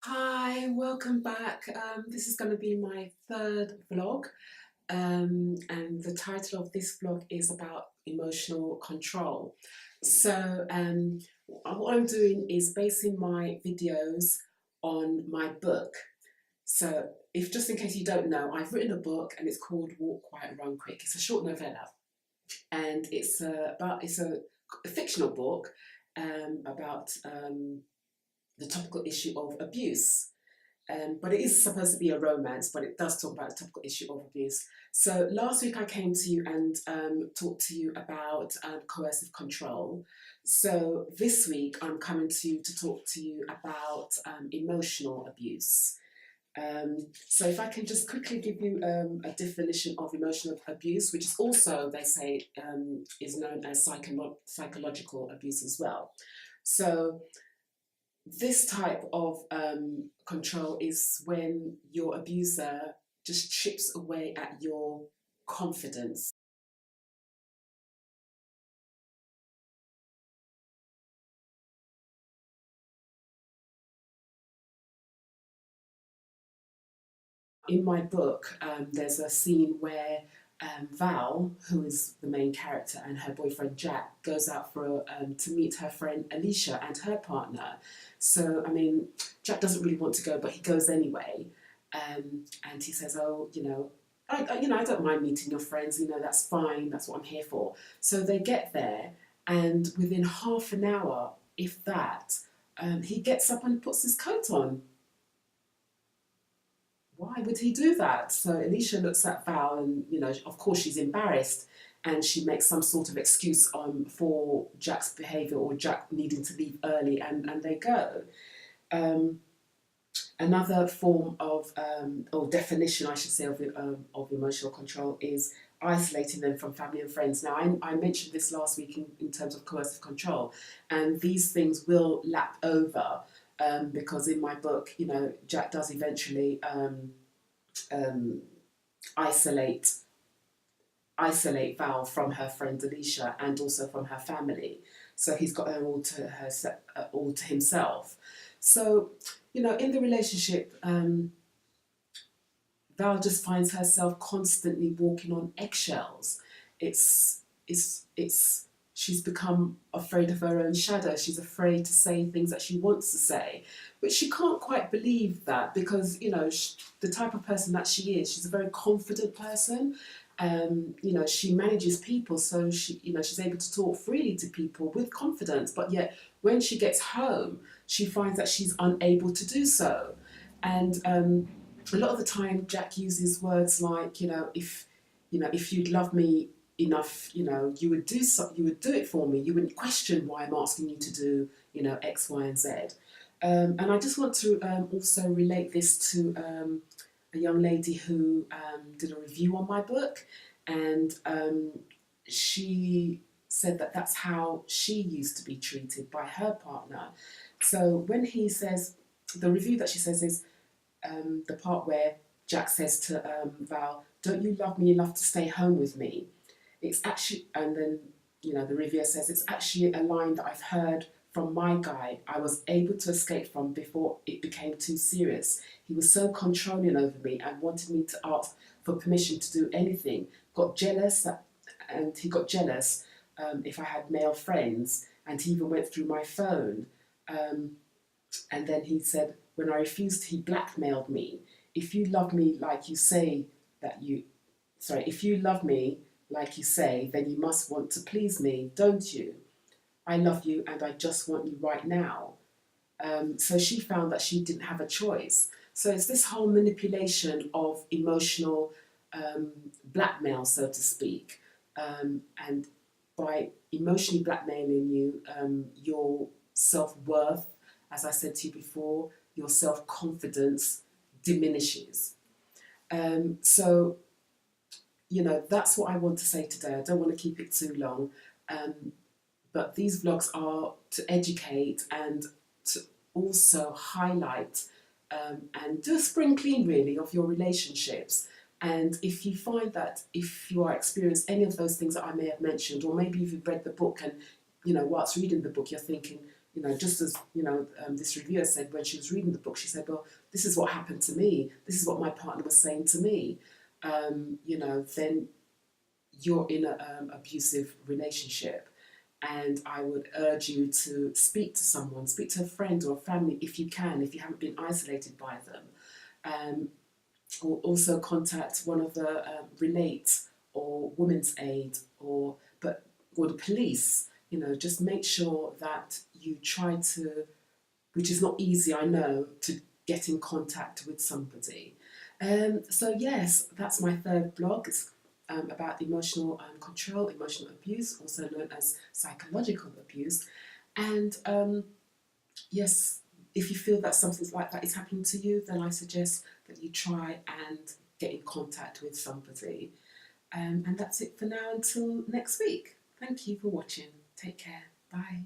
Hi, welcome back. This is going to be my third vlog, and the title of this vlog is about emotional control. So, what I'm doing is basing my videos on my book. So, if just in case you don't know, I've written a book and it's called Walk Quiet, Run Quick. It's a short novella, and it's a fictional book about the topical issue of abuse. But it is supposed to be a romance, but it does talk about the topical issue of abuse. So last week I came to you and talked to you about coercive control. So this week I'm coming to you to talk to you about emotional abuse. So if I can just quickly give you a definition of emotional abuse, which is also, they say, is known as psychological abuse as well. So this type of control is when your abuser just chips away at your confidence. In my book, there's a scene where Val, who is the main character, and her boyfriend Jack goes out to meet her friend Alicia and her partner. So, I mean, Jack doesn't really want to go, but he goes anyway. And he says, "Oh, I don't mind meeting your friends. That's fine. That's what I'm here for." So they get there, and within half an hour, if that, he gets up and puts his coat on. Why would he do that? So Alicia looks at Val, and of course, she's embarrassed, and she makes some sort of excuse for Jack's behaviour or Jack needing to leave early, and they go. Um, Another form of or definition, I should say, of emotional control is isolating them from family and friends. Now, I mentioned this last week in terms of coercive control, and these things will lap over because in my book, Jack does eventually um, isolate isolate Val from her friend Alicia and also from her family. So he's got her all to himself. So in the relationship, Val just finds herself constantly walking on eggshells. It's she's become afraid of her own shadow. She's afraid to say things that she wants to say, but she can't quite believe that because the type of person that she is. She's a very confident person. She manages people, so she's able to talk freely to people with confidence. But yet, when she gets home, she finds that she's unable to do so, and a lot of the time Jack uses words like, if you'd love me enough, you would do it for me. You wouldn't question why I'm asking you to do, X, Y, and Z. And I just want to also relate this to a young lady who did a review on my book, and she said that that's how she used to be treated by her partner. So when he says, the review that she says is, the part where Jack says to Val, "Don't you love me enough to stay home with me?" It's actually, and then the reviewer says it's actually a line that I've heard from my guy. I was able to escape from before it became too serious. He was so controlling over me and wanted me to ask for permission to do anything. And he got jealous if I had male friends, and he even went through my phone. Um, and then he said, when I refused, he blackmailed me. If you love me like you say that you, sorry, if you love me like you say, then you must want to please me, don't you? I love you and I just want you right now. So she found that she didn't have a choice. So it's this whole manipulation of emotional blackmail, so to speak. And by emotionally blackmailing you, your self worth, as I said to you before, your self confidence diminishes. So, that's what I want to say today. I don't want to keep it too long. Um, but these vlogs are to educate and to also highlight and do a spring clean really of your relationships. And if you find that if you are experiencing any of those things that I may have mentioned, or maybe if you've read the book and whilst reading the book you're thinking, You know, just as, you know, this reviewer said when she was reading the book, she said, well, this is what happened to me. This is what my partner was saying to me. You know, then you're in an abusive relationship. And I would urge you to speak to someone, speak to a friend or a family if you can, if you haven't been isolated by them. Or also contact one of the Relate or Women's Aid or the police. You know, just make sure that you try to, which is not easy, I know, to get in contact with somebody. So yes, that's my third blog. It's about emotional control, emotional abuse, also known as psychological abuse. And yes, if you feel that something like that is happening to you, then I suggest that you try and get in contact with somebody. And that's it for now until next week. Thank you for watching. Take care. Bye.